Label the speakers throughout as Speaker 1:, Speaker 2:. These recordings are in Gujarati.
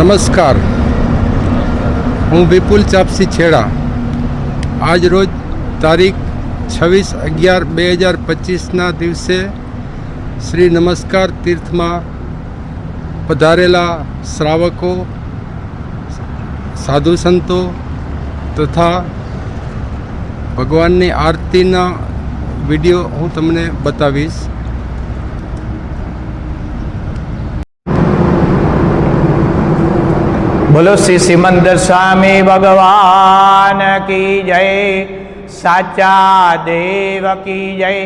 Speaker 1: નમસ્કાર, હું વિપુલ ચાપસી છેડા આજ રોજ તારીખ 26/11/2025ના દિવસે શ્રી નમસ્કાર તીર્થમાં પધારેલા શ્રાવકો, સાધુ સંતો તથા ભગવાનની આરતીના વિડીયો હું તમને બતાવીશ.
Speaker 2: बोलो श्री सिमंदर स्वामी भगवान की जय, साचा देव की जय,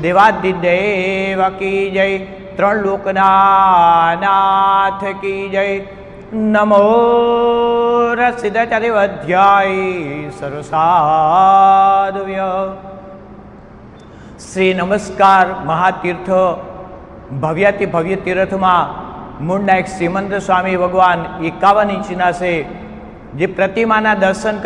Speaker 2: देवादिदेव की जय, त्रण लोकना नाथ की जय. नमो रसिदाचार्य अध्याय सरसाधव्य. श्री नमस्कार महातीर्थ भव्याति भव्य तीर्थ में મૂળના એક સિમંદર સ્વામી ભગવાન 51 ઇંચના છે, જે પ્રતિમાના દર્શન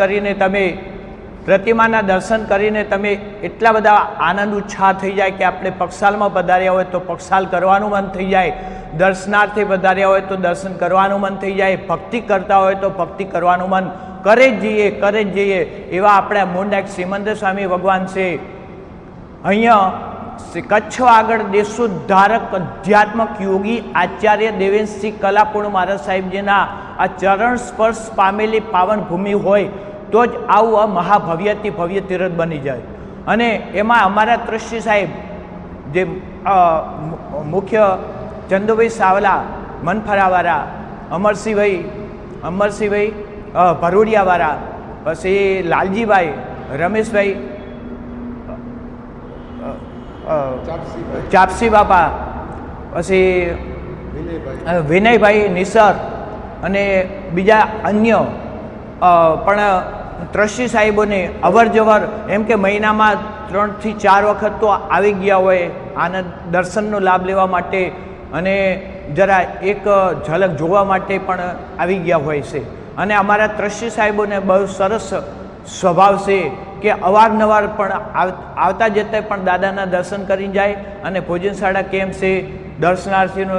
Speaker 2: કરીને તમે એટલા બધા આનંદ ઉત્સાહ થઈ જાય કે આપણે પક્ષાલમાં પધાર્યા હોય તો પક્ષાલ કરવાનું મન થઈ જાય, દર્શનાર્થે પધાર્યા હોય તો દર્શન કરવાનું મન થઈ જાય, ભક્તિ કરતા હોય તો ભક્તિ કરવાનું મન કરે જ જઈએ એવા આપણા મૂળના એક સિમંદર સ્વામી ભગવાન છે. અહીંયા કચ્છ આગળ દેશોદ્ધારક અધ્યાત્મક યોગી આચાર્ય દેવેન્દ્રસિંહ કલાપૂર્ણ મહારાજ સાહેબજીના આ ચરણ સ્પર્શ પામેલી પાવન ભૂમિ હોય તો જ આવું આ મહાભવ્યથી ભવ્ય તીર્થ બની જાય. અને એમાં અમારા ટ્રસ્ટી સાહેબ જે મુખ્ય ચંદુભાઈ સાવલા મનફરાવાળા, અમરસિંહભાઈ ભરૂડિયાવાળા, પછી લાલજીભાઈ, રમેશભાઈ ચાપસી બાપા, પછી વિનયભાઈ નિસર અને બીજા અન્ય પણ ટ્રસ્ટી સાહેબોને અવર જવર એમ કે મહિનામાં 3 થી 4 વખત તો આવી ગયા હોય આનંદ દર્શનનો લાભ લેવા માટે અને જરા એક ઝલક જોવા માટે પણ આવી ગયા હોય છે. અને અમારા ટ્રસ્ટી સાહેબોને બહુ સરસ સ્વભાવ છે કે અવારનવાર પણ આવતા જતા પણ દાદાના દર્શન કરીને જાય. અને ભોજનશાળા કેમ છે, દર્શનાર્થીનો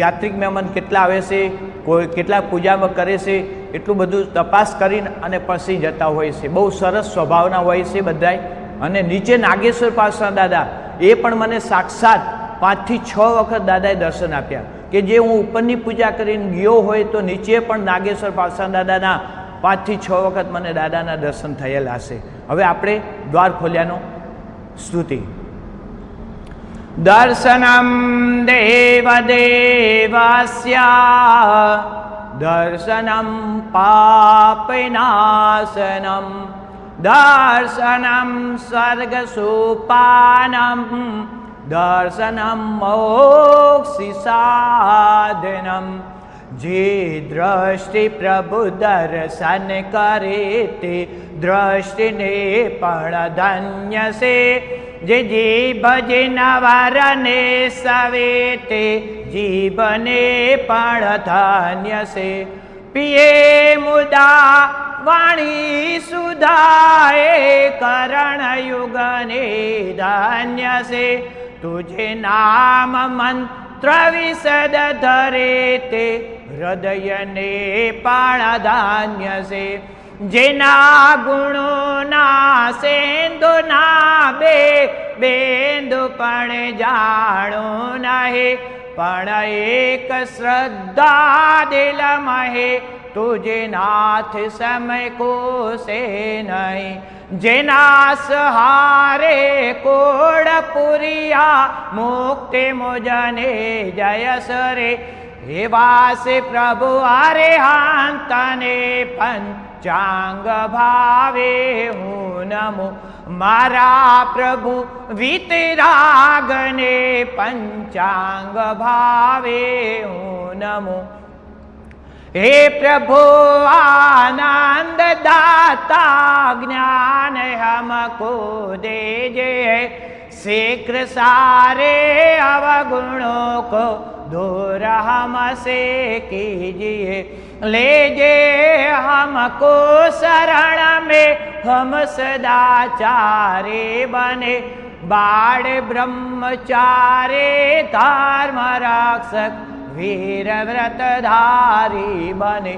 Speaker 2: યાત્રિક મહેમાન કેટલા આવે છે, કોઈ કેટલા પૂજામાં કરે છે, એટલું બધું તપાસ કરીને અને પછી જતા હોય છે. બહુ સરસ સ્વભાવના હોય છે બધાય. અને નીચે નાગેશ્વર પાસના દાદા એ પણ મને સાક્ષાત 5 થી 6 વખત દાદાએ દર્શન આપ્યા કે જે હું ઉપરની પૂજા કરીને ગયો હોય તો નીચે પણ નાગેશ્વર પાસના દાદાના 5 થી 6 વખત મને દાદાના દર્શન થયેલા છે. હવે આપણે દ્વાર ખોલ્યાનો સ્તુતિ. દર્શનમ દેવદેવસ્યા દર્શનમ પાપનાશનમ દર્શનમ સ્વર્ગસોપાનમ દર્શનમ મોક્ષ સાધનમ. જે દ્રષ્ટિ પ્રભુ દર્શન કરે તે દ્રષ્ટિને પણ ધન્ય છે. જે જીભ નવરને સવે તે જીભને પણ ધન્ય છે. પિયે મુદા વાણી સુધાએ કરણ યુગને ધન્ય છે. તુજે નામ મંત્ર વિશદ ધરે તે હૃદયને પણ ધાન્ય છે. જેના ગુણોના સેન્દુના બેન્દુ પણ જાણો નહે, પણ એક શ્રદ્ધા દિલમાં હે તુજે નાથ સમય કોસે નહીં. જેના સહારે કોડ પુરિયા મુક્તિ મુજને જયસરે. એવા સે પ્રભુ અરિહંતને પંચાંગ ભાવે હું નમો. મારા પ્રભુ વિતરાગને પંચાંગ ભાવે હું નમો. હે પ્રભુ આનંદ દાતા જ્ઞાન हमको देजे. शीघ्र सारे अवगुणों को दूर हमसे कीजिए. लेजे हमको शरण में हम सदाचारी बने. बाढ़ ब्रह्मचारी धर्म रक्षक વીર વ્રત ધારી બને.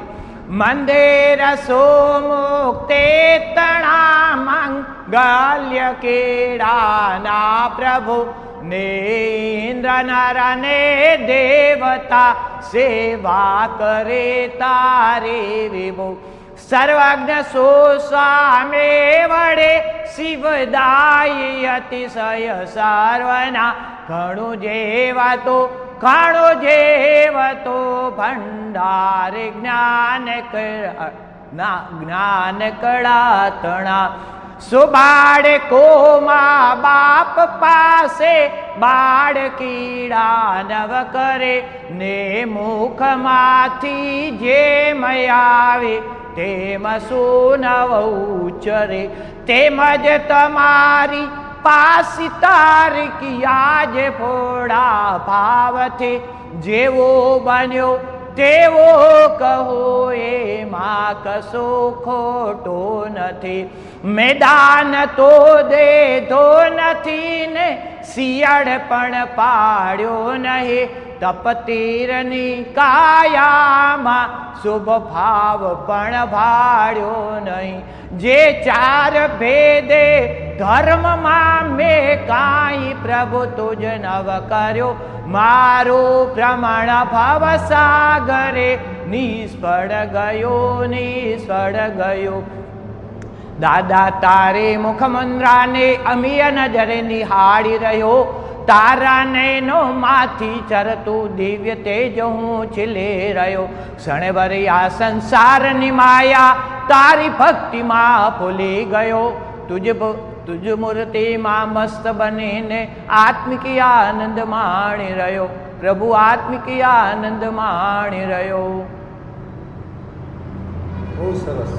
Speaker 2: મંદિર સુમુક્તે તણા મંગલ્ય કેળાના પ્રભુ ને ઇન્દ્ર નર ને દેવતા સેવા કરે તારે વિભુ. સર્વજ્ઞ સુસ્વામે વડે શિવદાયી અતિશય સર્વના ઘણું જેવાતો ભંડાર જ્ઞાન કળાતણા. સુબાળકોમાં બાપ પાસે બાળકીડા નવ કરે ને મુખમાંથી જેમ આવે તેમ સુનવ ઉચ્ચરે. તેમજ તમારી પાસી તારકી આજ ફોડા ભાવથી જેવો બન્યો તેવો કહો એમાં કશો ખોટો નથી. મેદાન તો દેધો નથી ને શિયાળ પણ પાડ્યો નહીં. તપતીરની કાયામાં શુભ ભાવ પણ ભાડ્યો નહીં. જે ચાર ભેદે ધર્મમાં મેં કાંઈ પ્રભુ તુજ નવ કર્યો. મારું પ્રમાણ ભવ સાગરે નિષ્ફળ ગયો. દાદા તારે મુખ મુદ્રાને અમીય નજરે નિહાળી રહ્યો. તારા નયનો માંથી ચરતું દિવ્ય તેજ હું ખીલે રહ્યો. ક્ષણભર આ સંસારની માયા તારી ભક્તિમાં ભૂલી ગયો. તુજ મૂર્તિમાં મસ્ત બનીને આત્મિકી આનંદ માણી રહ્યો. પ્રભુ આત્મિકી આનંદ માણી રહ્યો.
Speaker 1: બહુ સરસ.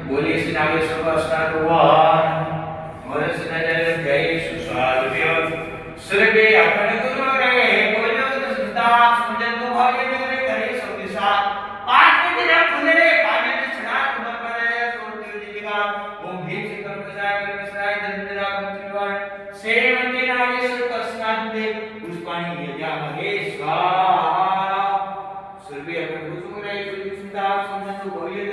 Speaker 3: बोलिए श्री नागेश्वर पासना भगवान और श्री नजर जय सुस्वागत सर्वे अपने गुरु रे बोलो संता समझन तो भाग्य रे करे सब दिशा पांच के दिन खुले पानी में छड़ा तुम पर सोते जिगा ओम भीम से कर्म कसाय कर्म सराय धन्यरा भगवान सेवते नागेश्वर पासना दे पुष्पाणी यज्ञ महेश्वर सर्वे अपने गुरु रे संता समझन तो भाग्य रे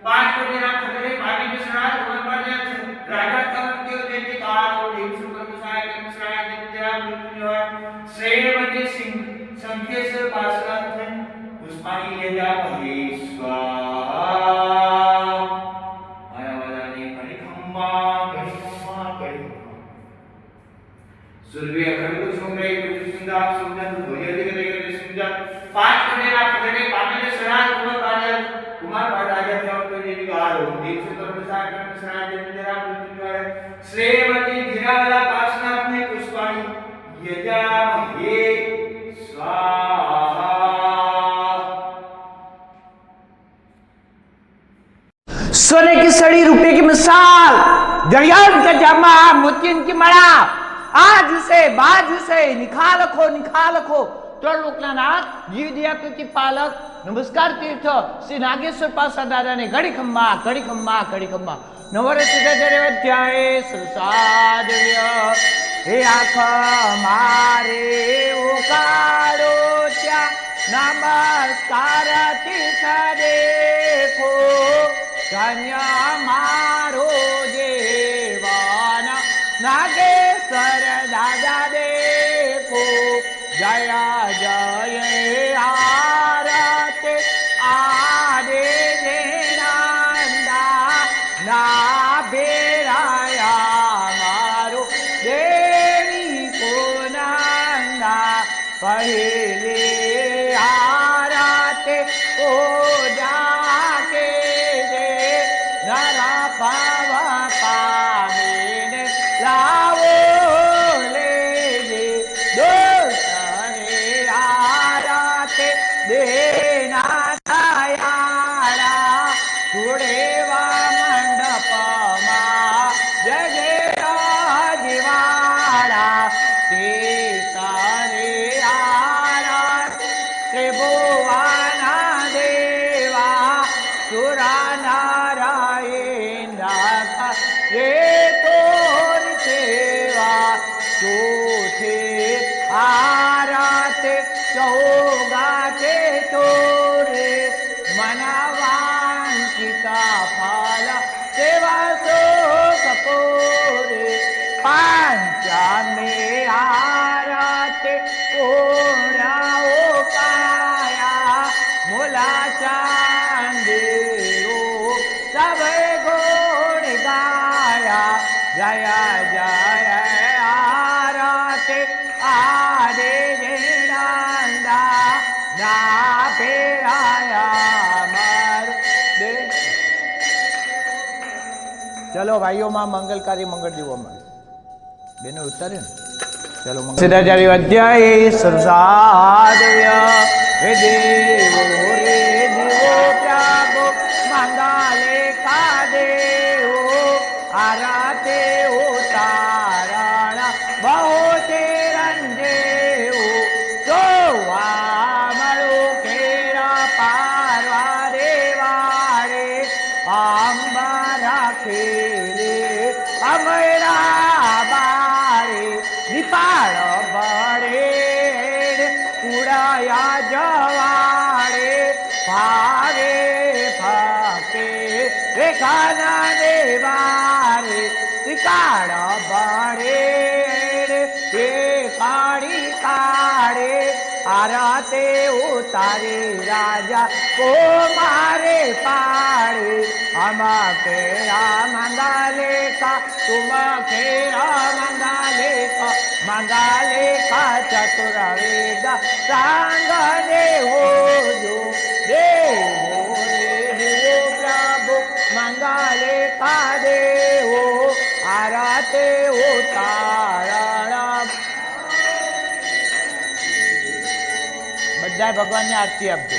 Speaker 3: पांच को देना खतरे पानी में सराय उमर पर राजा तब के देते काल और देव सुपर कुसाय तेरा मृत्यु है श्रेयवती सिंह संकेश्वर पासनाथ पुष्पाणी यजा महेश्वर मायावादाने कणिखम्मा सुरभि अखंड को सुमरे सुंदर सुंदर भोजन दिखे सुंदर पांच को देना खतरे पानी में सराय उमर पर कुमार राजा जब तो देवी गारो देव से कर्मसाय कर्मसाय जन्मजरा मृत्युंजय श्रेयवती धीरावला पासनाथ ने पुष्पाणी यजा महे स्वाहा
Speaker 2: सोने की सड़ी रुपए की मिसाल दरियान का जामा मोतियन की मड़ा आज से बाज से निखाल खो ત્રણ લોકના નાથ જીવ દિયા કૃતિ પાલક નમસ્કાર તીર્થ શ્રી નાગેશ્વર પાસા દાદાને ઘડી ખમ્મા નવરત્ન અધ્યાય સંસાદવ્ય હે આખ મારે ઓકાળો ત્યાં નમસ્કાર તીર્થ દેખો ધન્ય મારો દેવાના નાગેશ્વર દાદા દેખો जया जय आरत आदे नंदा ना बेराया मारो देवी को नंदा पहे દેના છાયાળા છોડેવા મંડપમાં જય જય રાજવાળા તે તારે આરતી ત્રિભુવના દેવા સુરા નારાયણ રાખા રે તોર સેવા ચોથે આરતે ચૌગાતે તોરે મનવાંચિતા ફાલ સેવા સો કપોરે પાંચમે આરતે કોણાઓ કાયા મોલા ચાંદેરો સભે ગોળ ગાયા જય જય આરતે આરે જેડાંડા ના ફેરાયા માર દે. ચલો ભાઈઓમાં મંગલકારી મંગળ જીવોમાં બેનો ઉતારે ને ચલો સિદ્ધાચાર્ય અધ્યાય સરસાદવ્ય હે દેવો રે દેવો પ્રાગો મંગાલે કા દેવો આરાતે ઉતારણા બહુ તે રંજેવો જોવા મળો કેરા પારવા દેવાડે આંબા રાખેલે અમરા બારે નિપાળ બળે ઉડાયા જવાડે ભાવે ફાકે રેખાના દેવારે શિકાળ બળે એ કાળી કાળે આરાતે ઉતારે રાજા કો મારે પાડે આમાં કેરા મંગાલે કા તુમ કેરા મંગાલે કા ચતુર વેદા સાંગ દેવો જો દેવો રે દેવો પ્રભુ મંગાલે કા દેવો આરાતે ઉતારણા બધા ભગવાનની આરતી આપજો.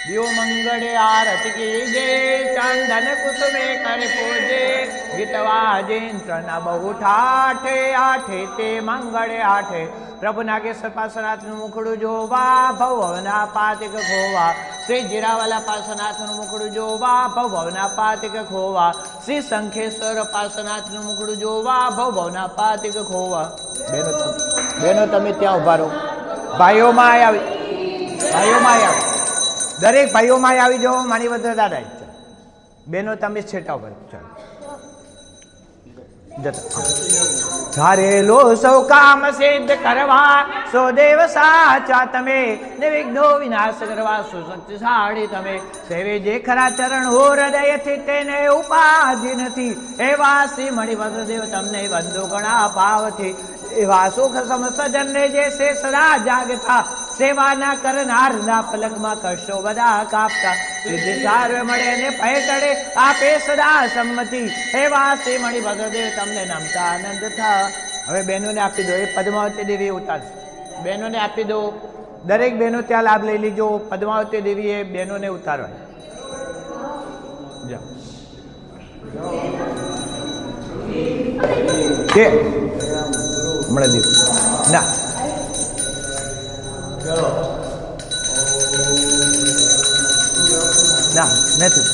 Speaker 2: દિયો મંગળે આરતી કીજે ચંદન કુસુમે કરે પૂજે ગીત વાજે ત્રણ બહુ ઠાઠે આઠે તે મંગળે આઠે પ્રભુ નાગેશ્વર પાર્શ્વનાથનું મુખડું જોવા ભવના પાતિક ખોવા શ્રી જીરાવાલા પાર્શ્વનાથનું મુખડું જોવા ભવના પાતિક ખોવા શ્રી શંખેશ્વર પાર્શ્વનાથનું મુખડું જોવા ભવના પાતિક ખોવા. બેનો તમે ત્યાં ઉભા રહો. ભાઈઓમાં આવી દરેક ભાઈઓમાં આવી જાઓ. મારી બધા દાદા બેનો તમે છેટા ઉપર ધારેલો સૌ કામ સિદ્ધ કરવા સો દેવ સાચા તમે નિવિઘ્નો વિનાશ કરવા સુશક્તિશાળી તમે સેવે જે ખરા ચરણ હો હૃદયથી તેને ઉપાધિ નથી એવા શ્રી મણિભદ્ર દેવ તમને બંધુ ઘણા ભાવથી એવા સુખ સમસજનને જે છે સદા જાગતા સેવાના કરનારના પલકમાં કરશો બધા કાપતા સિદ્ધિ સાર્વ મળે ને પૈતડે આપે સદા સંમતિ એવા શ્રી મણિભદ્રદેવ તમને નમતા આનંદ થા. હવે બહેનોને આપી દો. એ પદ્માવતી દેવી ઉતારશે. બહેનોને આપી દો. દરેક બહેનો ત્યાં લાભ લઈ લીજો. પદ્માવતી દેવીએ બહેનોને ઉતારવા કે હમણાં દીધું ના ના નથી.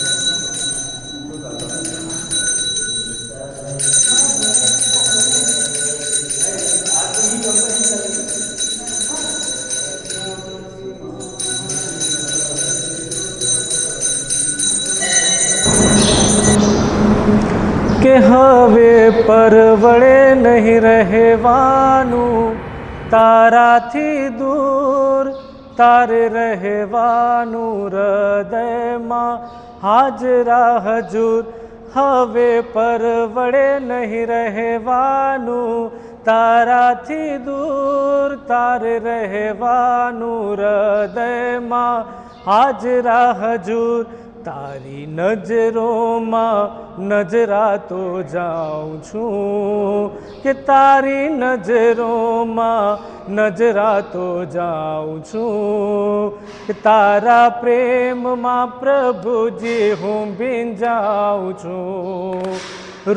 Speaker 4: કે હવે પરવડે નહીં રહેવાનું તારાથી દૂર તારે રહેવાનું હૃદયમાં હાજરા હજૂર. હવે પરવડે નહીં રહેવાનું તારાથી દૂર તારે રહેવાનું હૃદયમાં હાજરા હજૂર. તારી નજરોમાં નજરાતો જાઉં છું કે તારી નજરોમાં નજરાતો જાઉં છું કે તારા પ્રેમમાં પ્રભુજી હું ભીંજાઉં છું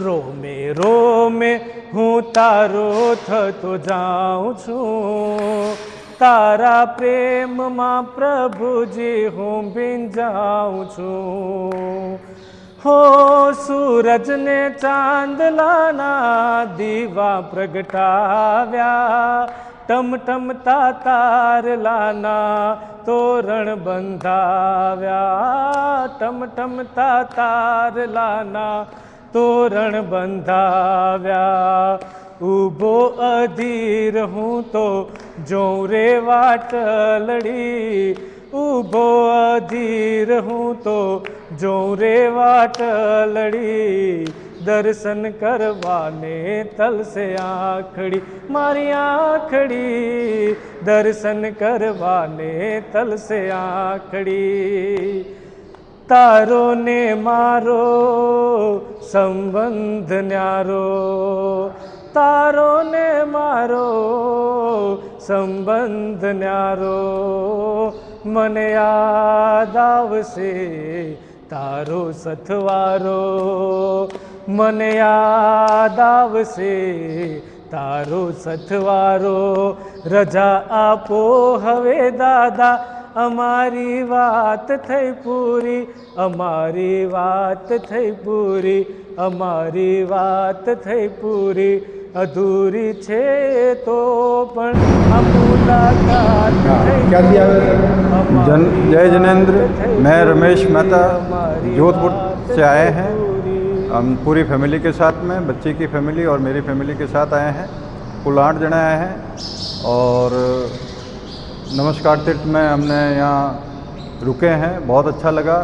Speaker 4: રોમે રોમે હું તારો થતો જાઉં છું તારા પ્રેમમાં પ્રભુજી હું ભીંજાઉં છું હો સૂરજને ચાંદલાના દીવા પ્રગટાવ્યા ટમટમતા તારલાના તોરણ બંધાવ્યા ટમટમતા તારલાના તોરણ બંધાવ્યા ઊભો અધીર હું તો જોઉં રે વાટલડી ઊભો અધીર હું તો જોઉં રે વાટલડી દર્શન કરવાને તલસે આંખડી મારી આંખડી દર્શન કરવાને તલસે આંખડી તારો ને મારો સંબંધ ન્યારો તારો ને મારો સંબંધ ન્યારો મને યાદ આવશે તારો સથવારો મને યાદ આવશે તારો સથવારો રજા આપો હવે દાદા અમારી વાત થઈ પૂરી અમારી વાત થઈ પૂરી અમારી વાત થઈ પૂરી અધૂરી છે તો પણ આ મુલાકાત થઈ
Speaker 1: ક્યાંથી આવે
Speaker 5: जय जिनेंद्र, मैं रमेश मेहता जोधपुर से आए हैं। हम पूरी फैमिली के साथ में बच्चे की फैमिली और मेरी फैमिली के साथ आए हैं। कुल 8 जने आए हैं और नमस्कार तीर्थ में हमने यहाँ रुके हैं। बहुत अच्छा लगा।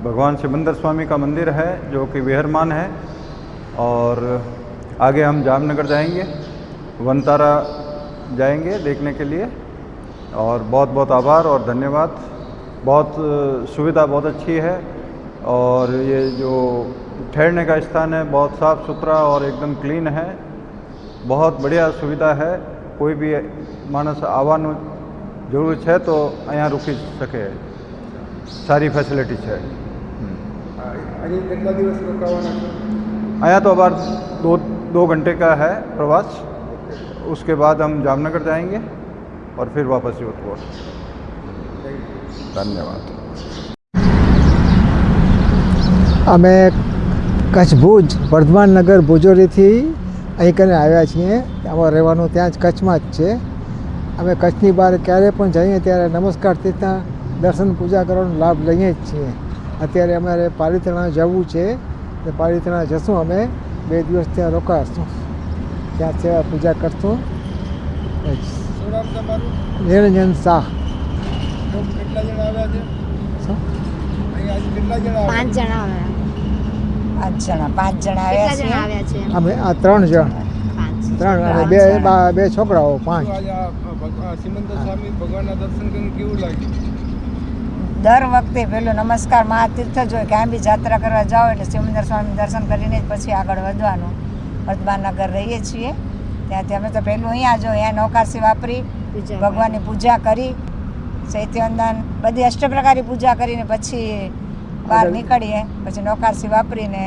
Speaker 5: भगवान सिमंदर स्वामी का मंदिर है जो कि विहरमान है और आगे हम जामनगर जाएंगे, वनतारा जाएंगे देखने के लिए। और बहुत बहुत आभार और धन्यवाद। बहुत सुविधा बहुत अच्छी है और ये जो ठहरने का स्थान है बहुत साफ़ सुथरा और एकदम क्लीन है। बहुत बढ़िया सुविधा है। कोई भी मानस आवानु जरूरत है तो अँ रुकी सके, सारी फैसिलिटी है।
Speaker 1: અહીં કેટલા દિવસ રોકાવાના છો?
Speaker 5: अँ तो अबार 2 घंटे का है प्रवास। उसके बाद हम जामनगर जाएंगे और फिर वापस जोधपुर। धन्यवाद।
Speaker 6: અમે કચ્છ ભુજ વર્ધમાન નગર ભુજોરીથી અહીં કરીને આવ્યા છીએ। અમારે રહેવાનું ત્યાં જ કચ્છમાં જ છે। અમે કચ્છની બહાર ક્યારે પણ જઈએ ત્યારે નમસ્કાર તીર્થના દર્શન પૂજા કરવાનો લાભ લઈએ જ છીએ। અત્યારે અમારે પાલિતાણા જવું છે તો પાલિતાણા જશું। અમે 2 દિવસ ત્યાં રોકાશું, ત્યાં સેવા પૂજા કરશું।
Speaker 1: શું નામ તમારું?
Speaker 6: નિરંજન શાહ।
Speaker 1: કેટલા જણા આવ્યા છે?
Speaker 6: શું?
Speaker 1: અહીં આજે કેટલા જણા આવ્યા?
Speaker 7: 5 જણા આવ્યા.
Speaker 8: 5 જણા
Speaker 7: કેટલા
Speaker 8: આવ્યા
Speaker 7: જણા
Speaker 8: છે।
Speaker 7: આવ્યા છે?
Speaker 6: અમે આ 3 જણ,
Speaker 7: 5.
Speaker 6: 3 અને બે છોકરાઓ, 5।
Speaker 1: આજે આ સિમંદર સ્વામી ભગવાનના દર્શન કરીને કેવું લાગ્યું?
Speaker 8: દર વખતે પેલો નમસ્કાર મહાતીર્થ જ હોય, ક્યાંય બી યાત્રા કરવા જાઓ એટલે સિમંદર સ્વામી દર્શન કરીને જ પછી આગળ વધવાનું। વર્ધમાન નગર રહીએ છીએ ત્યાંથી અમે તો પહેલું અહીંયા જો અહીંયા નૌકારસી વાપરી ભગવાનની પૂજા કરી, ચૈત્યવંદન બધી અષ્ટપ્રકારી પૂજા કરીને પછી બહાર નીકળીએ, પછી નૌકારસી વાપરીને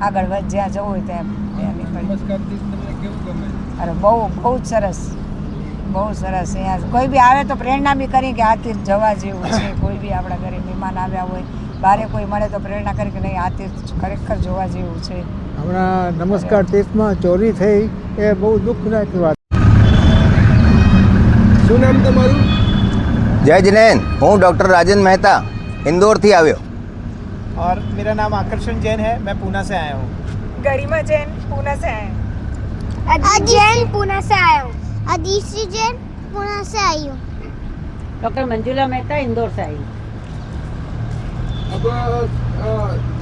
Speaker 8: આગળ જ્યાં જવું હોય ત્યાં નીકળીએ।
Speaker 1: નમસ્કાર તીર્થ તમને કેવું ગમે?
Speaker 8: અરે બહુ બહુ જ સરસ, બહુ સરસ। અહીંયા કોઈ બી આવે તો પ્રેરણા બી કરી કે આ તીર્થ જવા જેવું છે। કોઈ બી આપણા ઘરે મહેમાન આવ્યા હોય, બારે કોઈ મળે તો પ્રેરણા કરી કે નહીં આ તીર્થ ખરેખર જોવા જેવું છે।
Speaker 6: હમણાં નમસ્કાર તીર્થમાં ચોરી થઈ એ બહુ દુઃખદાયક વાત।
Speaker 1: શું નામ તમારું?
Speaker 9: जय जिनेन, हूँ डॉक्टर राजेंद्र मेहता इंदौर थी आव्यो।
Speaker 10: और मेरा नाम आकर्षण जैन है, मैं पूना से आया हूँ।
Speaker 8: गरिमा जैन पूना से आए।
Speaker 7: जैन पुणे से आया हूँ। अदिति जैन पुणे से आई हूँ।
Speaker 11: डॉक्टर मंजुला मेहता इंदौर से आई हूँ।
Speaker 1: अब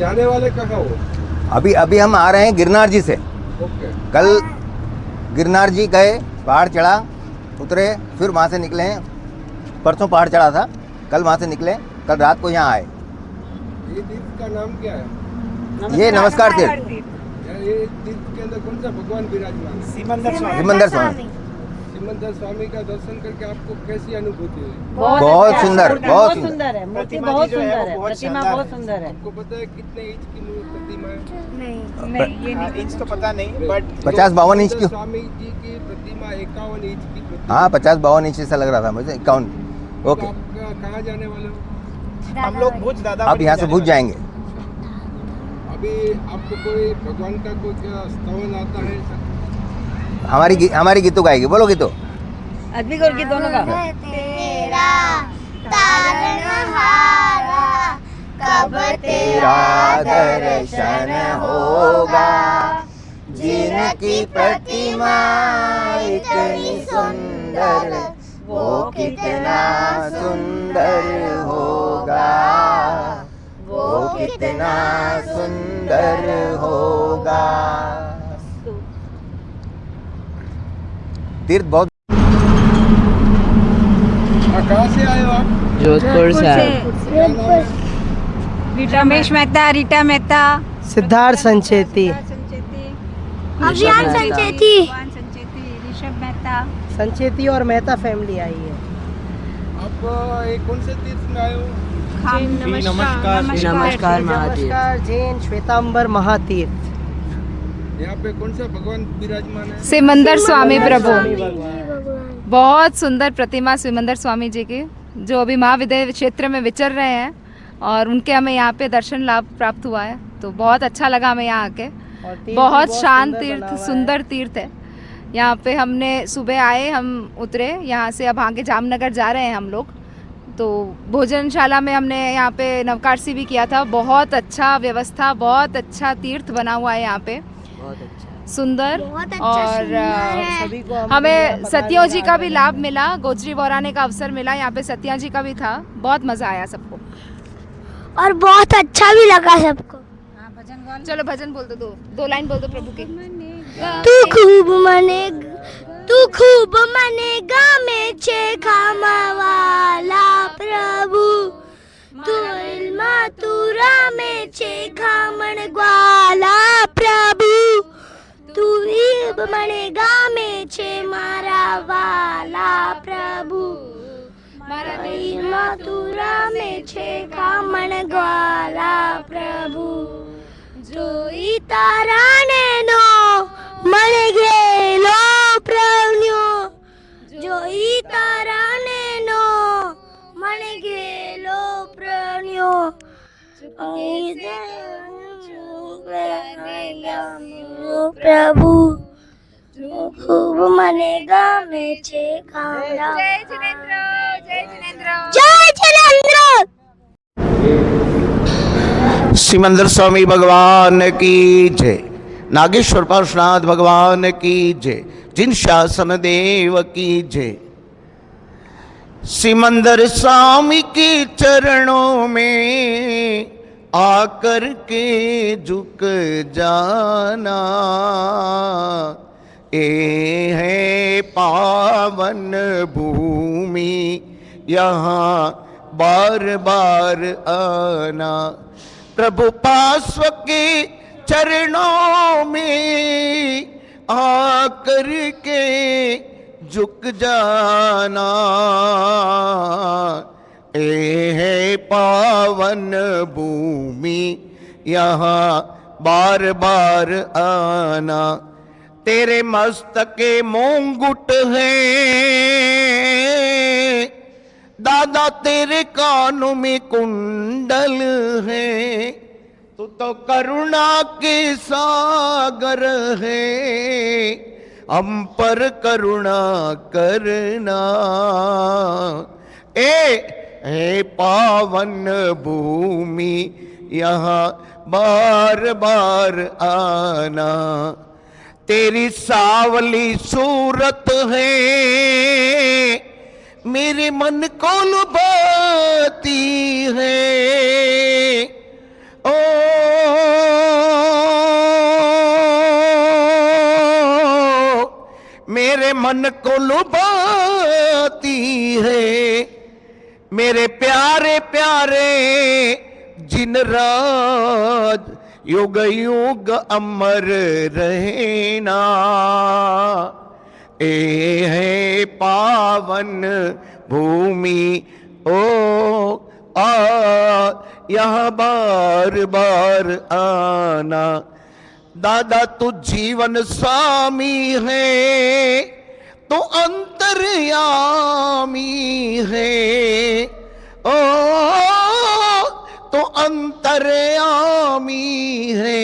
Speaker 1: जाने वाले कहाँ हो?
Speaker 9: अभी अभी हम आ रहे हैं गिरनार जी से।
Speaker 1: ओके।
Speaker 9: कल गिरनार जी गए, पहाड़ चढ़ा, उतरे, फिर वहाँ से निकले हैं। परसों पहाड़ चढ़ा था, कल वहाँ से निकले, कल रात को यहाँ आए।
Speaker 1: ये तीर्थ का नाम क्या है?
Speaker 9: ये नमस्कार तीर्थ।
Speaker 1: ये तीर्थ के अंदर कौन सा भगवान विराजमान है?
Speaker 10: सिमंदर स्वामी।
Speaker 9: सिमंदर स्वामी।
Speaker 1: सिमंदर स्वामी का दर्शन करके आपको कैसी अनुभूति हुई?
Speaker 9: बहुत सुंदर, बहुत सुंदर।
Speaker 11: सुंदर है, मूर्ति
Speaker 10: प्रतिमा
Speaker 11: बहुत
Speaker 10: जी जो है
Speaker 11: सुंदर
Speaker 10: वो
Speaker 11: है,
Speaker 10: बहुत
Speaker 11: प्रतिमा
Speaker 10: शानदार
Speaker 11: बहुत
Speaker 10: है।
Speaker 11: सुंदर है।
Speaker 1: आपको पता है कितने इंच की प्रतिमा है?
Speaker 10: इंच तो पता नहीं, बट
Speaker 9: 50-52 इंच की।
Speaker 1: स्वामी जी की प्रतिमा 51 इंच की प्रतिमा।
Speaker 9: हाँ 50-52 इंच ऐसा लग रहा था मुझे, 51।
Speaker 1: तो
Speaker 9: ओके,
Speaker 1: आप कहाँ जाने वाले हो?
Speaker 10: हम लोग भुज दादा
Speaker 9: अब यहाँ से भुज जाएंगे।
Speaker 1: अभी आपको कोई भगवान का कोई स्तवन आता है?
Speaker 9: हमारी गीतों गाएगी, बोलो गीतों।
Speaker 11: अद्विक और गीत दोनों का।
Speaker 7: तेरा तारनहारा कब
Speaker 9: तेरा दर्शन होगा, जिनकी प्रतिमा इतनी सुंदर, वो कितना सुंदर होगा, वो कितना सुंदर होगा। तीर्थ बहुत।
Speaker 1: कहाँ से आए हो आप?
Speaker 11: जोधपुर से।
Speaker 8: रमेश मेहता, रीटा मेहता,
Speaker 4: सिद्धार्थ संचेती,
Speaker 7: अभियान संचेती,
Speaker 8: ऋषभ मेहता।
Speaker 4: संचेती और मेहता फैमिली आई है।
Speaker 1: आप ये कौन से तीर्थ में आए हो?
Speaker 4: नमस्कार जैन श्वेतांबर महातीर्थ।
Speaker 1: यहाँ पे कौन सा भगवान विराजमान है?
Speaker 12: सिमंदर स्वामी प्रभु। बहुत सुंदर प्रतिमा सिमंदर स्वामी जी की, जो अभी महाविद्यालय क्षेत्र में विचर रहे हैं, और उनके हमें यहाँ पे दर्शन लाभ प्राप्त हुआ है, तो बहुत अच्छा लगा हमें यहाँ आके। बहुत शांत तीर्थ, सुंदर तीर्थ है। यहाँ पे हमने सुबह आए, हम उतरे यहाँ से, अब आगे जामनगर जा रहे हैं हम लोग। तो भोजनशाला में हमने यहाँ पे नवकाशी भी किया था। बहुत अच्छा व्यवस्था, बहुत अच्छा तीर्थ बना हुआ है यहाँ पे, सुंदर। और हमें सतियों जी का भी लाभ मिला, गोजरी बोराने का अवसर मिला, यहाँ पे सतिया जी का भी था। बहुत मजा आया सबको
Speaker 7: और बहुत अच्छा भी लगा सबको।
Speaker 12: चलो भजन बोल दो, दो लाइन बोल दो प्रभु की।
Speaker 7: तू खूब मनेगा में छे खामावाला प्रभु, तू इल्मा तुरा में छे खामण ग्वाला प्रभु, तू ईब मनेगा में छे मारा वाला प्रभु, मारा इल्मा तुरा में छे खामण ग्वाला प्रभु, जोई तारा ने नो मन गेलो प्रभु, जोई तारा ने नो मन गेलो प्रभु, प्रभु खूब मनेगा में छे खामड़ा। जय जिनेंद्र, जय जिनेंद्र, जय जिनेंद्र।
Speaker 3: सिमंदर स्वामी भगवान की जय, नागेश्वर पार्श्वनाथ भगवान की जय, जिन शासन देव की जय। सिमंदर स्वामी के चरणों में आकर के झुक जाना, ये है पावन भूमि, यहाँ बार बार आना। प्रभु पार्श्व के चरणों में आकर के झुक जाना, ये है पावन भूमि, यहाँ बार बार आना। तेरे मस्तके मुंगुट है दादा, तेरे कानों में कुंडल है, तू तो करुणा के सागर है, हम पर करुणा करना। हे पावन भूमि, यहाँ बार बार आना। तेरी सावली सूरत है मेरे मन को लुभाती है, ओ मेरे मन को लुभाती है। मेरे प्यारे प्यारे जिन राज युग युग अमर रहना। ए है पावन भूमि ओ आ यहाँ बार बार आना। दादा तू जीवन स्वामी है तो अंतर्यामी है, ओ तो अंतर्यामी है।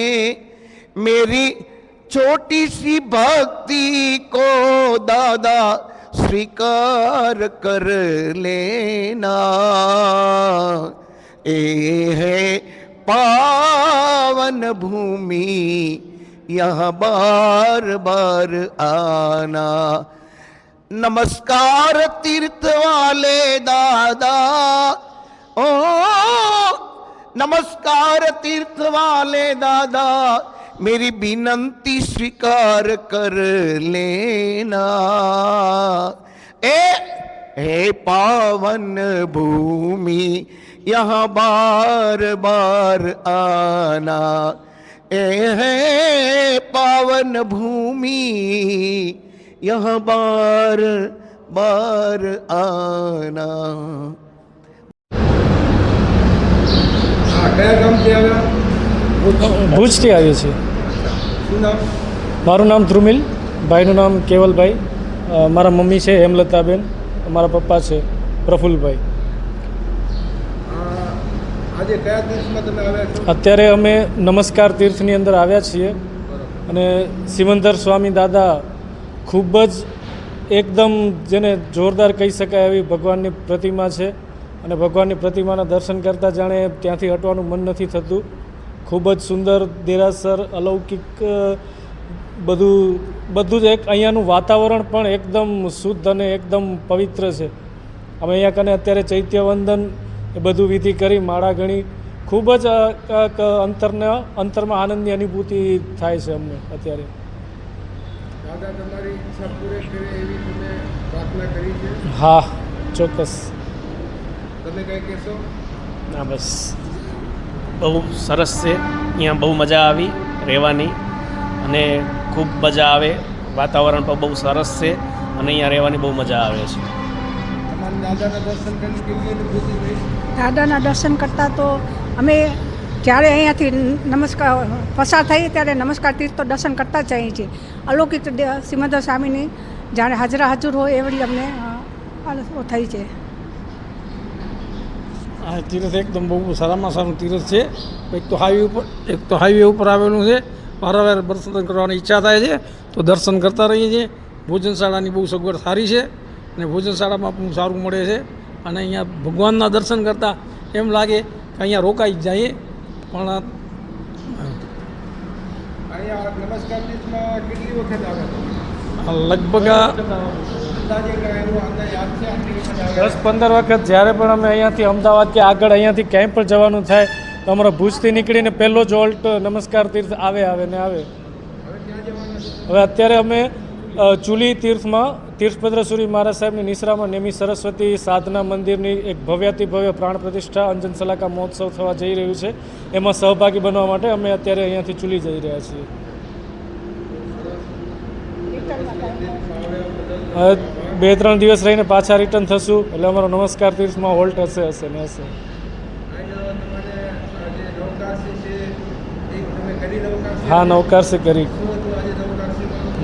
Speaker 3: मेरी छोटी सी भक्ति को दादा स्वीकार कर लेना। ए है पावन भूमि यहाँ बार बार आना। नमस्कार तीर्थ वाले दादा, ओ नमस्कार तीर्थ वाले दादा, मेरी विनंती स्वीकार कर लेना। ए पावन भूमि यहाँ बार बार आना। ए है पावन भूमि यहाँ बार बार आना।
Speaker 1: કયા ગામથી આવ્યા?
Speaker 13: ભુજથી આવીએ છીએ.
Speaker 1: શું નામ?
Speaker 13: મારું નામ ધ્રુમિલ, ભાઈનું નામ કેવલભાઈ, મારા મમ્મી છે હેમલતાબેન, મારા પપ્પા છે પ્રફુલ્લભાઈ.
Speaker 1: આજે કયા તીર્થમાં તમે આવ્યા છો?
Speaker 13: અત્યારે અમે નમસ્કાર તીર્થની અંદર આવ્યા છીએ અને સિમંદર સ્વામી દાદા ખૂબ જ એકદમ જેને જોરદાર કહી શકાય એવી ભગવાનની પ્રતિમા છે અને ભગવાનની પ્રતિમાના દર્શન કરતાં જાણે ત્યાંથી હટવાનું મન નથી થતું. ખૂબ જ સુંદર દેરાસર, અલૌકિક બધું જ એક અહીંયાનું વાતાવરણ પણ એકદમ શુદ્ધ અને એકદમ પવિત્ર છે. અમે અહીંયા કને અત્યારે ચૈત્યવંદન એ બધું વિધિ કરી માળા ગણી ખૂબ જ અંતરમાં આનંદની અનુભૂતિ થાય છે અમને અત્યારે.
Speaker 1: દાદા તમારી ઈચ્છા પૂરી કરે એવી તમે પ્રાર્થના કરી છે?
Speaker 13: હા, ચોક્કસ.
Speaker 1: તમે કંઈ કહેશો?
Speaker 14: ના, બસ બહુ સરસ છે. અહીંયા બહુ મજા આવી રહેવાની અને ખૂબ મજા આવે. વાતાવરણ પણ બહુ સરસ છે અને અહીંયા રહેવાની બહુ મજા આવે છે.
Speaker 1: દાદાના દર્શન કરીને કેવી અનુભૂતિ થઈ?
Speaker 8: દાદાના દર્શન કરતાં તો અમે જ્યારે અહીંયાથી નમસ્કાર પસાર થઈએ ત્યારે નમસ્કાર તીર્થ તો દર્શન કરતા જ જઈએ છીએ. અલૌકિક સિમંદર સ્વામીની જાણે હાજરા હાજર હોય એવી અમને થઈ છે.
Speaker 13: આ તીર્થ એકદમ બહુ સારામાં સારું તીર્થ છે. એક તો હાઈવે ઉપર આવેલું છે. વારંવાર દર્શન કરવાની ઈચ્છા થાય છે તો દર્શન કરતા રહીએ છીએ. ભોજનશાળાની બહુ સગવડ સારી છે અને ભોજનશાળામાં પણ સારું મળે છે અને અહીંયા ભગવાનના દર્શન કરતાં એમ લાગે કે અહીંયા રોકાઈ જ જઈએ. પણ
Speaker 1: અહીંયા નમસ્કાર તીર્થમાં કેટલી વખત આવ્યા?
Speaker 13: લગભગ
Speaker 1: અંદાજે કહેવું અંદર યાદ છે આટલી વખત આવ્યા?
Speaker 13: 10-15 વખત જ્યારે પણ અમે અહીંયાથી અમદાવાદ કે આગળ અહીંયાથી ક્યાંય પણ જવાનું થાય તો અમારા ભુજથી નીકળીને પહેલો જ ઓલ્ટ નમસ્કાર તીર્થ આવે ને આવે. હવે અત્યારે અમે ચૂલી તીર્થમાં તીર્થભદ્રસુરી મહારાજ સાહેબની નિશ્રામાં નેમી સરસ્વતી સાધના મંદિરની એક ભવ્યાતિ ભવ્ય પ્રાણ પ્રતિષ્ઠા અંજન સલાકા મહોત્સવ થવા જઈ રહ્યું છે. એમાં સહભાગી બનવા માટે અમે અત્યારે અહીંયાથી ચૂલી જઈ રહ્યા છીએ. 2-3 દિવસ રહીને પાછા રિટર્ન થશું એટલે અમારો નમસ્કાર તીર્થમાં હોલ્ટ હશે ને હશે. હા, નવકારસી કરી.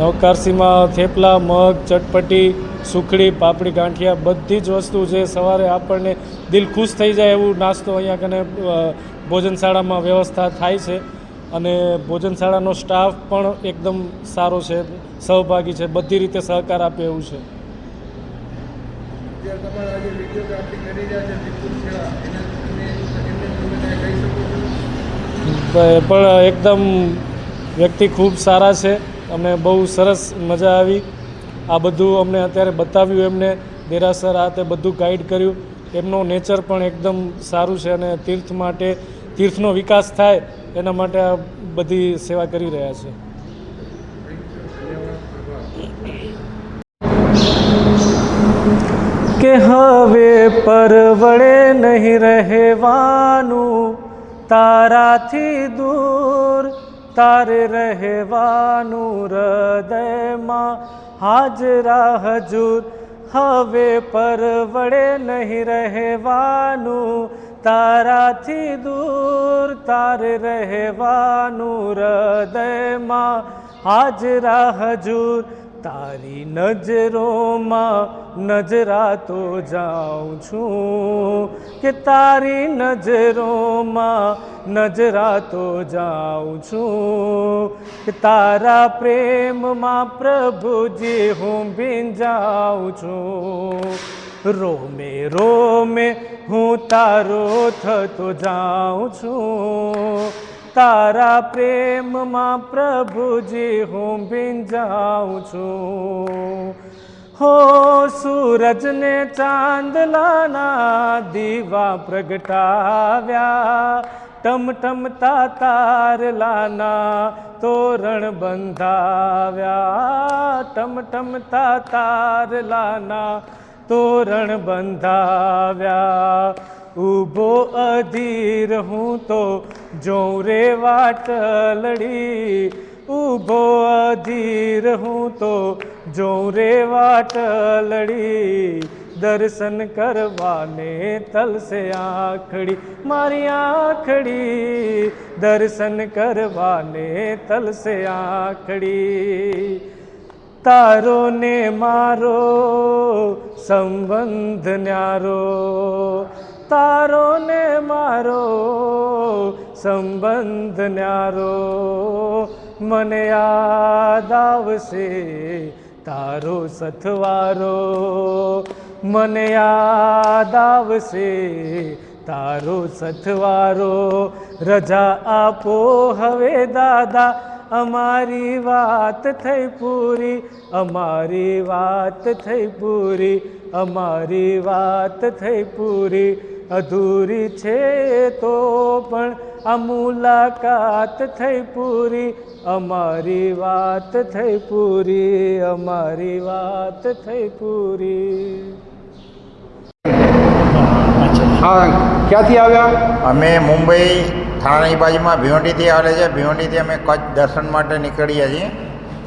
Speaker 13: નવકારસીમાં થેપલા, મગ, ચટપટી, સુખડી, પાપડી, ગાંઠિયા બધી જ વસ્તુ જે સવારે આપણને દિલ ખુશ થઈ જાય એવું નાસ્તો અહીંયા કને ભોજનશાળામાં વ્યવસ્થા થાય છે અને ભોજનશાળાનો સ્ટાફ પણ એકદમ સારો છે, સહભાગી છે, બધી રીતે સહકાર આપે એવું છે. પણ એકદમ વ્યક્તિ ખૂબ સારા છે. અમને બહુ સરસ મજા આવી. આ બધું અમને અત્યારે બતાવ્યું એમને દેરાસર આ તે બધું ગાઈડ કર્યું. એમનો નેચર પણ એકદમ સારું છે અને તીર્થ માટે તીર્થનો વિકાસ થાય એના માટે આ બધી સેવા કરી રહ્યા છે. કે હવે પરવડે નહીં રહેવાનું તારાથી દૂર તારે રહેવાનું હૃદયમાં હાજરા હજૂર હવે પરવડે નહીં રહેવાનું તારાથી દૂર તારે રહેવાનું હૃદયમાં હાજરા હજૂર તારી નજરોમાં નજરાતો જાઉં છું કે તારી નજરોમાં નજરાતો જાઉં છું કે તારા પ્રેમમાં પ્રભુજી હું ભીંજાઉં છું રોમે રોમે હું તારો થતો જાઉં છું તારા પ્રેમમાં પ્રભુજી હું ભીંજાઉં છું હો સૂરજને ચાંદલાના દીવા પ્રગટાવ્યા ટમટમતા તારલાના તોરણ બંધાવ્યા ટમટમતા તારલાના તોરણ બંધાવ્યા ઊભો અધીર હું તો જોઉં રે વાટલડી ઊભો અધીર હું તો જોઉં રે વાટલડી દર્શન કરવાને તલસે આંખડી મારી આંખડી દર્શન કરવાને તલસે આંખડી તારો ને મારો સંબંધ ન્યારો તારો ને મારો સંબંધ ન્યારો મને યાદ આવશે તારો સથવારો મને યાદ આવશે તારો સથવારો રજા આપો હવે દાદા અમારી વાત થઈ પૂરી અમારી વાત થઈ પૂરી અમારી વાત થઈ પૂરી અધૂરી છે તો પણ આ મુલાકાત થઈ પૂરી અમારી વાત થઈ પૂરી અમારી વાત થઈ પૂરી
Speaker 1: હા ક્યાંથી આવ્યા
Speaker 9: અમે મુંબઈ થાણાની બાજુમાં ભીવંડીથી આવેલા છે ભીવંડીથી અમે કચ્છ દર્શન માટે નીકળ્યા છીએ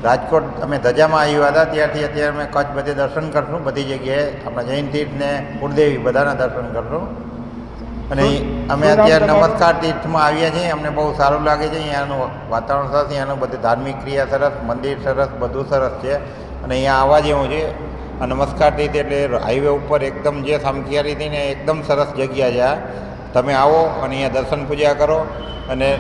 Speaker 9: રાજકોટ અમે ધજામાં આવ્યા હતા ત્યારથી અત્યારે અમે કચ્છ બધે દર્શન કરશું બધી જગ્યાએ આપણા જૈન તીર્થ ને કુળદેવી બધાના દર્શન કરશું અને અમે અત્યારે નમસ્કાર તીર્થમાં આવ્યા છીએ અમને બહુ સારું લાગે છે અહીંયાનું વાતાવરણ સરસ અહીંયાનું બધું ધાર્મિક ક્રિયા સરસ મંદિર સરસ બધું સરસ છે અને અહીંયા આવવા જેવું છે આ નમસ્કાર તીર્થ એટલે હાઈવે ઉપર એકદમ જે સામખિયારીથી ને એકદમ સરસ જગ્યા છે આ તમે આવો અને અહીંયા દર્શન પૂજા કરો અને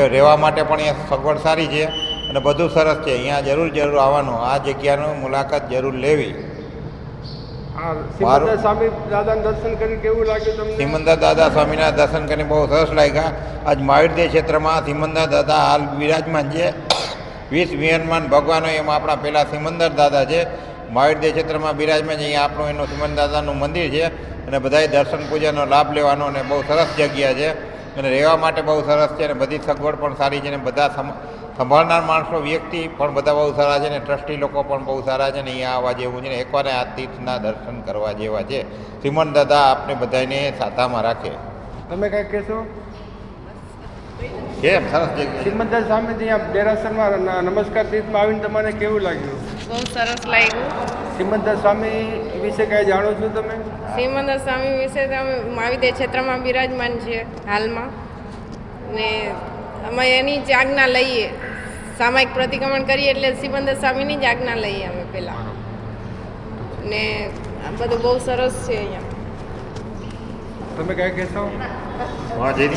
Speaker 9: રહેવા માટે પણ અહીંયા સગવડ સારી છે અને બધું સરસ છે અહીંયા જરૂર આવવાનું આ જગ્યાનું મુલાકાત જરૂર લેવી
Speaker 1: સિમંદર સ્વામી દાદાના દર્શન કરી કેવું લાગ્યું તમને
Speaker 9: સિમંદર દાદા સ્વામીના દર્શન કરીને બહુ સરસ લાગ્યા આજ મહાવીરદેવ ક્ષેત્રમાં સિમંદર દાદા હાલ બિરાજમાન છે 20 વિહનમાન ભગવાનો એમાં આપણા પહેલાં સિમંદર દાદા છે મહાવીરદેવ ક્ષેત્રમાં બિરાજમાન છે અહીંયા આપણું એનું સિમંદર દાદાનું મંદિર છે અને બધાએ દર્શન પૂજાનો લાભ લેવાનો અને બહુ સરસ જગ્યા છે અને રહેવા માટે બહુ સરસ છે અને બધી સગવડ પણ સારી છે અને બધા સંભાળનાર માણસો વ્યક્તિ પણ બધા બહુ સારા છે અને ટ્રસ્ટી લોકો પણ બહુ સારા છે ને અહીંયા આવવા જેવું છે ને એકવાર આ તીર્થના દર્શન કરવા જેવા છે સિમંદર દાદા આપણે બધાને સાતામાં રાખે
Speaker 1: તમે કંઈક કહેશો
Speaker 9: કેમ સરસ જગ્યા
Speaker 1: સિમંદર સ્વામી ત્યાં દેરાસરમાં નમસ્કાર તીર્થમાં આવીને તમને કેવું લાગ્યું
Speaker 15: બહુ સરસ લાગ્યું
Speaker 1: સિમંદર સ્વામી વિશે કાંઈ જાણો છો તમે
Speaker 15: સિમંદર સ્વામી વિશે તો અમે મહાવીરદેવ ક્ષેત્રમાં બિરાજમાન છે હાલમાં ને અમે એની જ આજ્ઞા લઈએ સામાયિક પ્રતિક્રમણ કરીએ એટલે સિમંદર સ્વામીની જ આજ્ઞા લઈએ અમે પહેલાં ને આ બધું બહુ સરસ છે અહીંયા
Speaker 1: તમે કાંઈ કહેશો
Speaker 9: હા જઈ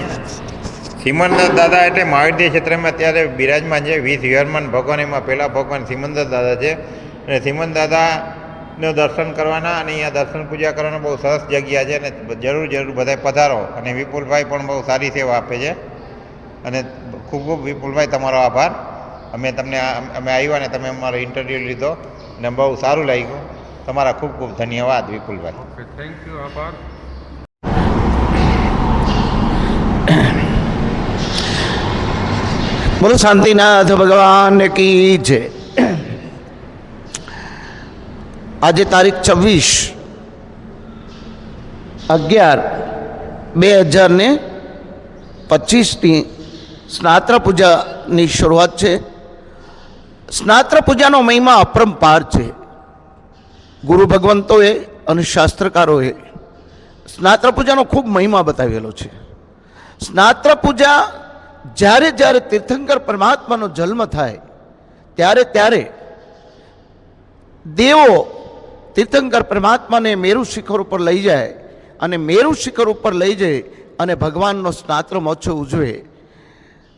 Speaker 9: સિમંદર દાદા એટલે મહાવીરદેવ ક્ષેત્રમાં અત્યારે બિરાજમાન છે 20 વિહરમાન ભગવાન એમાં પહેલાં ભગવાન સિમંદર દાદા છે અને સિમંદર દાદાનું દર્શન કરવાના અને અહીંયા દર્શન પૂજા કરવાના બહુ સરસ જગ્યા છે અને જરૂર બધાય પધારો અને વિપુલભાઈ પણ બહુ સારી સેવા આપે છે અને ખૂબ ખૂબ વિપુલભાઈ તમારો આભાર અમે આવ્યા ને તમે અમારો ઇન્ટરવ્યૂ લીધો અને બહુ સારું લાગ્યું તમારા ખૂબ ખૂબ ધન્યવાદ વિપુલભાઈ
Speaker 1: ઓકે થેન્ક યુ આભાર
Speaker 16: બોલો શાંતિનાથ ભગવાન કી જય આજે તારીખ 26/11/2023 25ની સ્નાત્ર પૂજાની શરૂઆત છે. સ્નાત્ર પૂજાનો મહિમા અપરંપાર છે. ગુરુ ભગવંતોએ અને શાસ્ત્રકારોએ સ્નાત્ર પૂજાનો ખૂબ મહિમા બતાવેલો છે. સ્નાત્ર પૂજા જ્યારે જ્યારે તીર્થંકર પરમાત્માનો જન્મ થાય ત્યારે ત્યારે દેવો તીર્થંકર પરમાત્માને મેરુ શિખર ઉપર લઈ જાય અને મેરુ શિખર ઉપર લઈ જઈ અને ભગવાનનો સ્નાત્ર મહોત્સવ ઉજવે.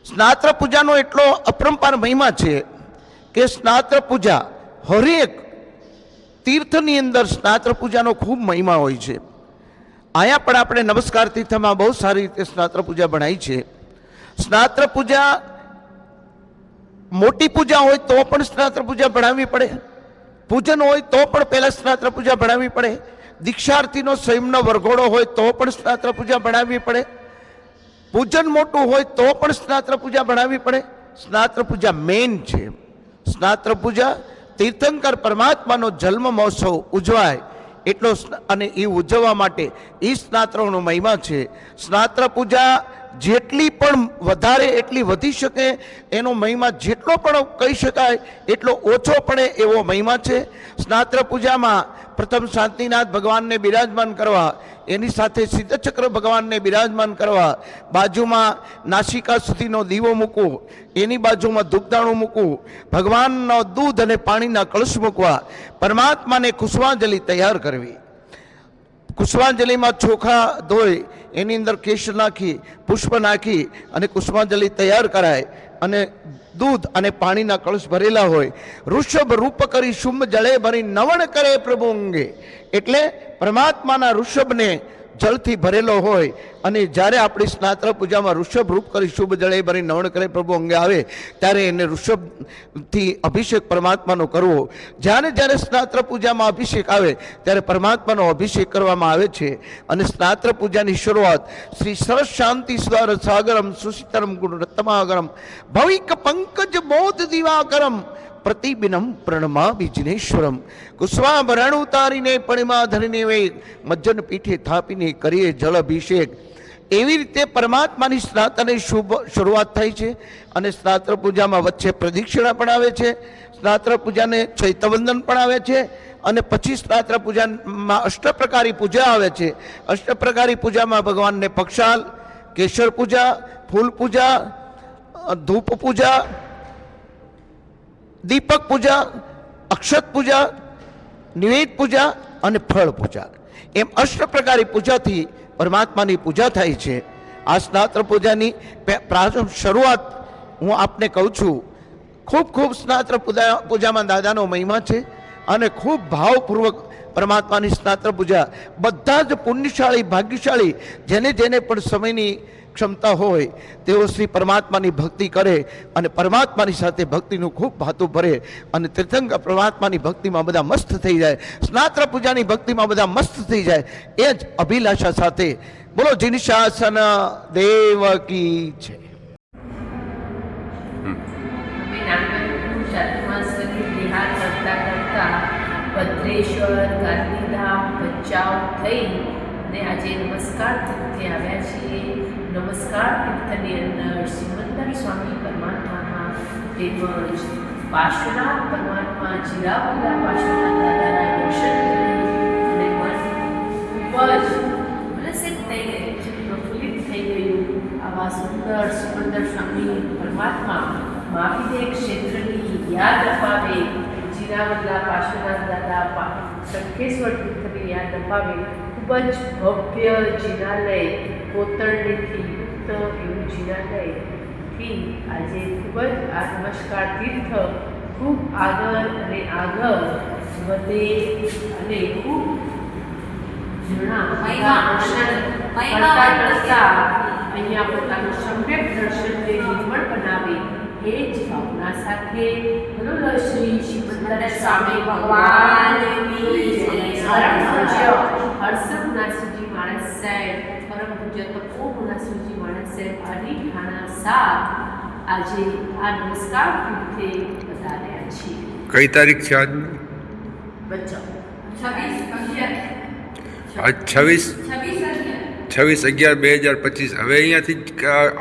Speaker 16: સ્નાત્ર પૂજાનો એટલો અપરંપાર મહિમા છે કે સ્નાત્ર પૂજા હરેક તીર્થની અંદર સ્નાત્ર પૂજાનો ખૂબ મહિમા હોય છે. અહીંયા પણ આપણે નમસ્કાર તીર્થમાં બહુ સારી રીતે સ્નાત્ર પૂજા ભણાઈ છે. સ્નાત્ર પૂજા મોટી પૂજા હોય તો પણ સ્નાત્ર પૂજા ભણાવવી પડે, પૂજન હોય તો પણ પહેલાં સ્નાત્ર પૂજા ભણાવવી પડે, દીક્ષાર્થીનો સ્વયંનો વરઘોડો હોય તો પણ સ્નાત્ર પૂજા ભણાવવી પડે, પૂજન મોટું હોય તો પણ સ્નાત્ર પૂજા ભણાવવી પડે. સ્નાત્ર પૂજા મેઇન છે. સ્નાત્ર પૂજા તીર્થંકર પરમાત્માનો જન્મ મહોત્સવ ઉજવાય એટલો અને એ ઉજવવા માટે એ સ્નાત્રોનો મહિમા છે. સ્નાત્ર પૂજા જેટલી પણ વધારે એટલી વધી શકે, એનો મહિમા જેટલો પણ કહી શકાય એટલો ઓછો પડે એવો મહિમા છે. સ્નાત્ર પૂજામાં પ્રથમ શાંતિનાથ ભગવાનને બિરાજમાન કરવા, એની સાથે સિદ્ધચક્ર ભગવાનને બિરાજમાન કરવા, બાજુમાં નાસિકા સુધીનો દીવો મૂકવો, એની બાજુમાં ધૂપદાણું મૂકવું, ભગવાનનો દૂધ અને પાણીના કળશ મૂકવા, પરમાત્માને પુષ્પાંજલિ તૈયાર કરવી. પુષ્પાંજલિમાં ચોખા ધોઈ એની અંદર કેશ નાખી પુષ્પ નાખી અને પુષ્પાંજલિ તૈયાર કરાય અને દૂધ અને પાણીના કળશ ભરેલા હોય. ઋષભ રૂપ કરી શુંભ જળે ભરી નવણ કરે પ્રભુ અંગે, એટલે પરમાત્માના ઋષભને જળથી ભરેલો હોય અને જ્યારે આપણી સ્નાત્ર પૂજામાં ઋષભ રૂપ કરી શુભ જળે ભરી નવણ કરે પ્રભુ અંગે આવે ત્યારે એને ઋષભથી અભિષેક પરમાત્માનો કરવો. જ્યારે જ્યારે સ્નાત્ર પૂજામાં અભિષેક આવે ત્યારે પરમાત્માનો અભિષેક કરવામાં આવે છે. અને સ્નાત્ર પૂજાની શરૂઆત શ્રી સરસ શાંતિ સ્વર સાગરમ સુશીતરમ ગુણ રત્તમાગરમ ભવિક પંકજ બોધ દિવાકરમ પ્રતિબિનમ પ્રણમામિ જિનેશ્વરમ કુસ્વાભરણ ઉતારીને પણમાં ધરીને વે મજ્જન પીઠે થાપીને કરીએ જળ અભિષેક. એવી રીતે પરમાત્માની સ્નાતની શુભ શરૂઆત થાય છે. અને સ્નાત્ર પૂજામાં વચ્ચે પ્રદક્ષિણા પણ આવે છે. સ્નાત્ર પૂજાને ચૈતવંદન પણ આવે છે. અને પછી સ્નાત્ર પૂજામાં અષ્ટપ્રકારી પૂજા આવે છે. અષ્ટપ્રકારી પૂજામાં ભગવાનને પક્ષાલ, કેસર પૂજા, ફૂલ પૂજા, ધૂપ પૂજા, દીપક પૂજા, અક્ષત પૂજા, નિવેદ પૂજા અને ફળ પૂજા, એમ અષ્ટપ્રકારી પૂજાથી પરમાત્માની પૂજા થાય છે. આ સ્નાત્ર પૂજાની પ્રારંભ શરૂઆત હું આપને કહું છું. ખૂબ ખૂબ સ્નાત્ર પૂજામાં દાદાનો મહિમા છે અને ખૂબ ભાવપૂર્વક પરમાત્માની સ્નાત્ર પૂજા બધા જ પુણ્યશાળી ભાગ્યશાળી જેને જેને પણ સમયની ક્ષમતા હોય તેઓ શ્રી પરમાત્માની ભક્તિ કરે અને પરમાત્માની સાથે ભક્તિનું ખૂબ ભાતું ભરે અને તીર્થંકર પરમાત્માની ભક્તિમાં બધા મસ્ત થઈ જાય, સ્નાત્ર પૂજાની ભક્તિમાં બધા મસ્ત થઈ જાય, એ જ અભિલાષા સાથે બોલો જીનિશાસન દેવ કી છે.
Speaker 17: ભદ્રેશ્વર, ગાંધીધામ, ભચાઉ થઈ અને આજે નમસ્કાર તીર્થે આવ્યા છીએ. નમસ્કાર તીર્થની અંદર સિમંદર સ્વામી પરમાત્માના તેમજ પાર્શ્વનાથ પરમાત્મા જીરાવલા પાર્શ્વનાથ દાદાના દર્શન કરી અને મન ખૂબ જ ઉલ્લસિત થઈ ગયું, પ્રફુલ્લિત થઈ ગયું. આવા સુંદર સિમંદર સ્વામી પરમાત્મા મહાવિદ્ય ક્ષેત્રની યાદ અપાવે, જીરાવલા પાર્શ્વનાથ દાદા શંખેશ્વર તીર્થની યાદ અપાવે. ખૂબ જ ભવ્ય જિનાલય, કોતરણીથી યુક્ત એવું જિનાલયથી આજે ખૂબ જ આ નમસ્કાર તીર્થ ખૂબ આગળ અને આગળ વધે અને ખૂબ જણા અહીંયા પોતાનું સમ્યક દર્શનને નિર્મળ બનાવે એ જ ભાવના સાથે બોલો શ્રી સિમંદર સ્વામી ભગવાનની પરમ પૂજ્ય હર્ષદનાથજી માણસ સાહેબ, પરમ પૂજ્ય તપોવનનાથજી માણસ સાહેબ અડીખાના સાથ આજે આ નમસ્કાર તીર્થે પધાર્યા છીએ.
Speaker 1: કઈ તારીખ છે આજની?
Speaker 17: બચ્ચા 26
Speaker 1: આજ 26 26/11/2025 હવે અહીંયાથી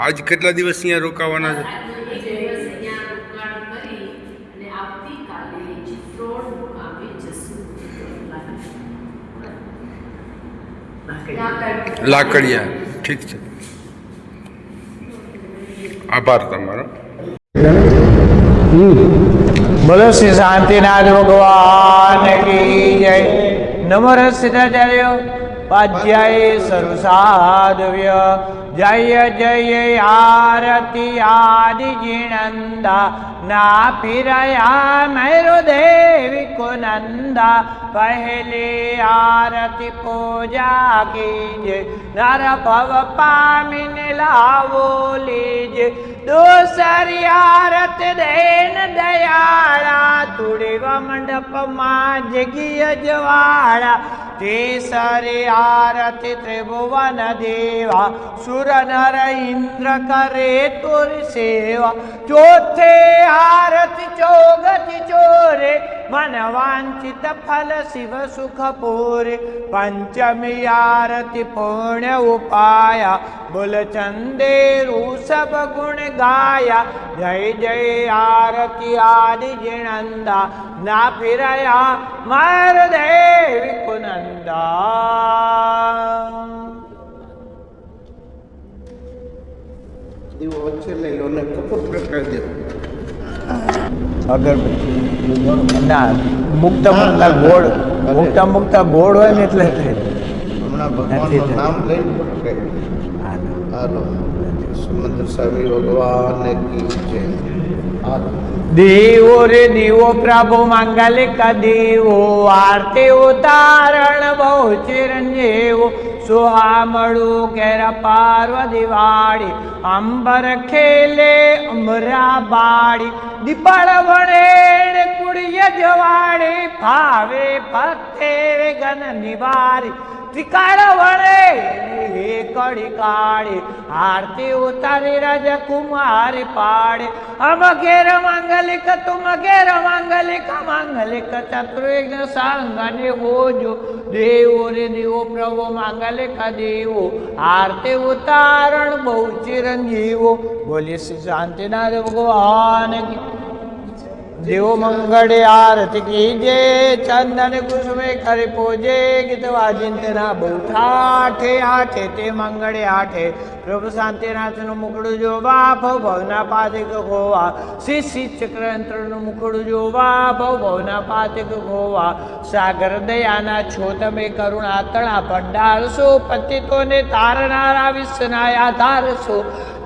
Speaker 1: આજ કેટલા દિવસ અહીંયા રોકાવાના છે?
Speaker 17: એક દિવસ અહીંયા રોકાણ કરી અને આવતીકાલે ચિત્રોડ મુકામે જશું.
Speaker 1: લાકડિયા. ઠીક છે, આભાર તમારો.
Speaker 2: બોલો શ્રી શાંતિનાથ ભગવાન કી જય. નમો સિદ્ધાચાર્ય પાધ્યાય સર્વ સાધવ્ય જય જય આરતી આદિ જીણંદા ના ફિરયા મેરો દેવી કો નંદા પહેલે આરતી પૂજા કીજે નર ભવ પામીને લાવો લીજે દોસરી આરત દેન દયાળા તુડેવા મંડપમાં જગી અજવાળા તેસરી આરતી ત્રિભુવન દેવા સુર નર ઇન્દ્ર કરે તુર સેવા ચોથે આરતી ચોગતિ ચોરે મન વાંચિત ફલ શિવ સુખ પૂરે પંચમી આરતી પુણ્ય ઉપાયા બોલ ચંદેરુ સબ ગુણ ગાયા જય જય આરતી આદિ જીણંદા ના ફિરયા માર દેવી કુનંદા.
Speaker 1: દીવો વચ્ચે લઈ લો ને કપૂર પ્રગટાવી દો.
Speaker 2: અગરબત્તી ના મુક્ત ગોળ મુક્ત ગોળ હોય ને એટલે
Speaker 1: હમણાં ભગવાનનું નામ લઈને પ્રગટાવી. હાલો સુમંદર સ્વામી ભગવાન કી જય. હાલો
Speaker 2: દેવો રે દેવો પ્રભુ માંગલિક દેવો આરતી ઉતારણ બહુ ચિરંજીવો સુહામળું કેર પાર્વતી વાળી અંબર ખેલે અમરા બાળી દીપળ વણેણ કુડિય જવાડી ભાવે ભક્તે ગન નિવારી ત્રિકાળ વણે હે કડી કાળી આરતી ઉતારી રાજકુમારી પાડે અમ ઘેર માંગલિક તુમ ઘેર માંગલિક માંગલિક ચતુર્વિઘ્ન સાંગને હોજો દેવો રે દેવો પ્રભુ માંગલિક દેવો આરતી ઉતારણ બહુ ચિરંજીવો. બોલીએ શ્રી શાંતિનાથ ભગવાન કી. દેવો મંગળે આરતી કીજે ચંદન કુસુમે ખરી પૂજે ગીત વાજિંતના બહુ ઠાઠે આઠે તે મંગળે આઠે પ્રભુ શાંતિનાથનું મુખડું જોવા ભવના પાતિક ગોવા શ્રી ચક્રયંત્રનું મુખડું જોવા ભવના પાતિક ગોવા સાગર દયાના છો તમે કરુણા તણા ભંડારશો પતિતોને તારનારા વિશ્વના આધારશો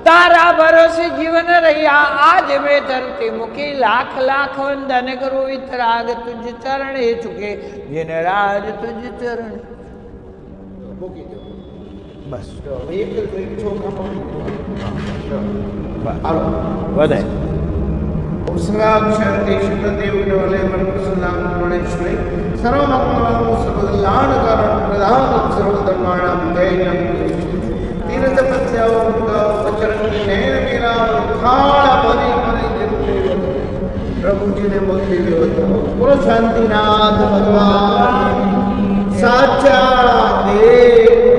Speaker 2: તારા ભરોસે જીવન રહ્યા આજ મેં ધરતી મૂકી લાખ લાખ વંદન કરું વિતરાગ તુજ ચરણે ચૂકે જેને રાજ તુજ ચરણ
Speaker 1: મૂકી દો
Speaker 2: બસ.
Speaker 1: એક છોકરા
Speaker 2: વધાય
Speaker 1: ઉત્સવાક્ષર દેશદેવ ડોલે મનસલામ ગણેશ્વરી સર્વમંગલમ સર્વકલ્યાણ કારણ પ્રધાન સર્વધર્માણામ જૈનમ તીર્થ પ્રત્યાવૃત વચરંગી નયન મેરા ખાળ ભરી ભરી જિંદગી પ્રભુજીને મોકલી ગયો હતો. બોલો શાંતિનાથ ભગવાન સાચા દેવ